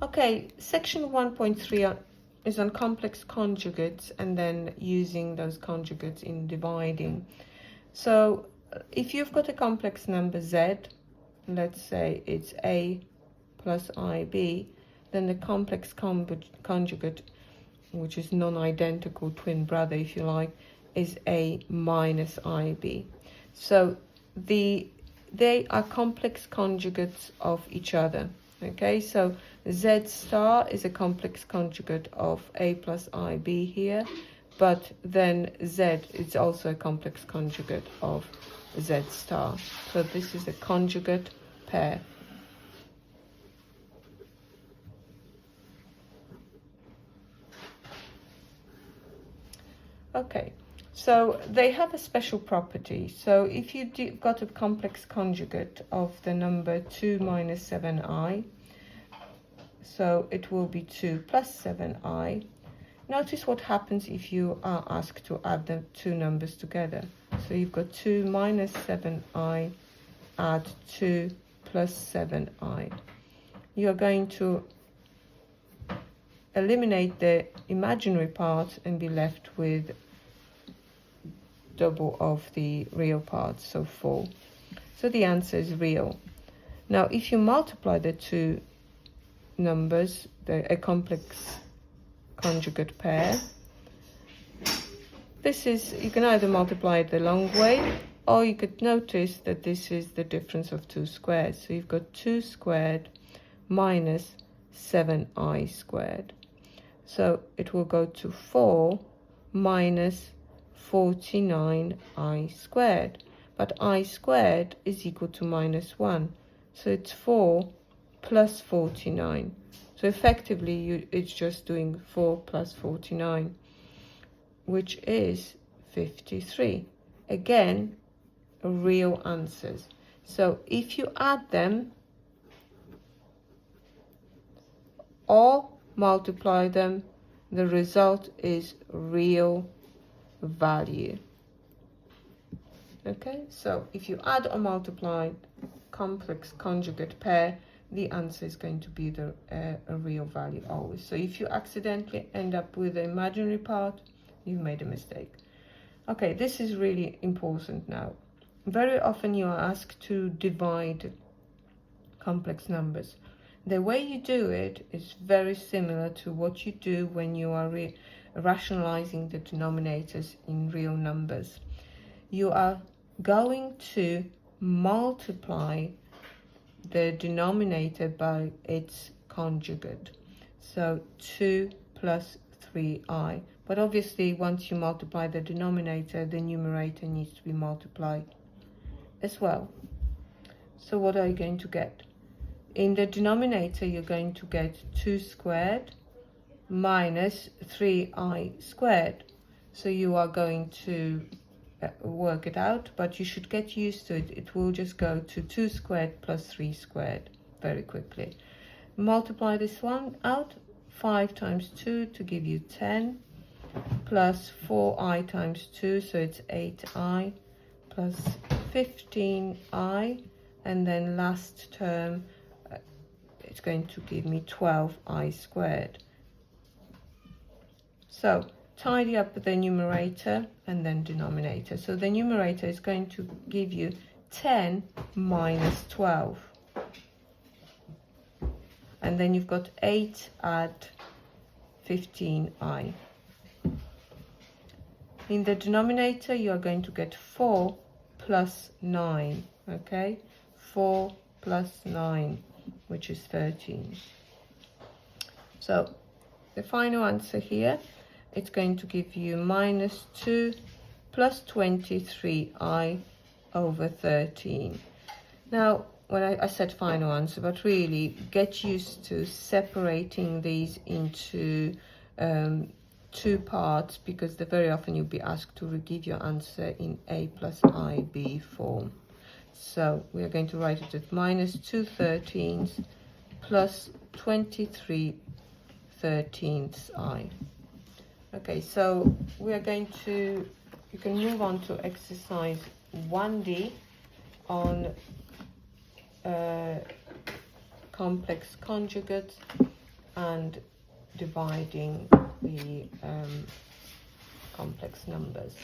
Okay, section 1.3 is on complex conjugates and then using those conjugates in dividing. So if you've got a complex number z, let's say it's a plus ib, then the complex conjugate, which is non-identical twin brother if you like, is a minus ib. So they are complex conjugates of each other. Okay, so z star is a complex conjugate of a plus ib here, but then z is also a complex conjugate of z star. So this is a conjugate pair. Okay, so they have a special property. So if you've got a complex conjugate of the number 2 minus 7i, so it will be 2 plus 7i. Notice what happens if you are asked to add the two numbers together. So you've got 2 minus 7i, add 2 plus 7i. You're going to eliminate the imaginary part and be left with double of the real part, so 4. So the answer is real. Now if you multiply the two numbers, a complex conjugate pair, this is, you can either multiply it the long way, or you could notice that this is the difference of 2 squared. So you've got 2 squared minus 7i squared. So it will go to 4 minus 49i squared, but I squared is equal to minus 1, so it's 4 plus 49. So effectively it's just doing 4 plus 49, which is 53. Again, real answers. So if you add them or multiply them, the result is real value. Okay, so if you add or multiply complex conjugate pair, the answer is going to be a real value always. So if you accidentally end up with the imaginary part, you've made a mistake. Okay, this is really important now. Very often you are asked to divide complex numbers. The way you do it is very similar to what you do when you are rationalizing the denominators in real numbers. You are going to multiply the denominator by its conjugate. So 2 plus 3i. But obviously once you multiply the denominator, the numerator needs to be multiplied as well. So what are you going to get? In the denominator, you're going to get 2 squared minus 3i squared. So you are going to work it out, but you should get used to it. It will just go to 2 squared plus 3 squared very quickly. Multiply this one out, 5 times 2 to give you 10, plus 4i times 2, so it's 8i, plus 15i, and then last term, it's going to give me 12i squared. So tidy up the numerator and then denominator. So the numerator is going to give you 10 minus 12. And then you've got 8 add 15i. In the denominator, you are going to get 4 plus 9, okay? 4 plus 9, which is 13. So the final answer here, it's going to give you minus 2 plus 23i over 13. Now, when I said final answer, but really get used to separating these into two parts, because very often you'll be asked to give your answer in a plus ib form. So we are going to write it as minus 2 13ths plus 23 13ths I. Okay, so we are going to, you can move on to exercise 1D on complex conjugates. and dividing the complex numbers.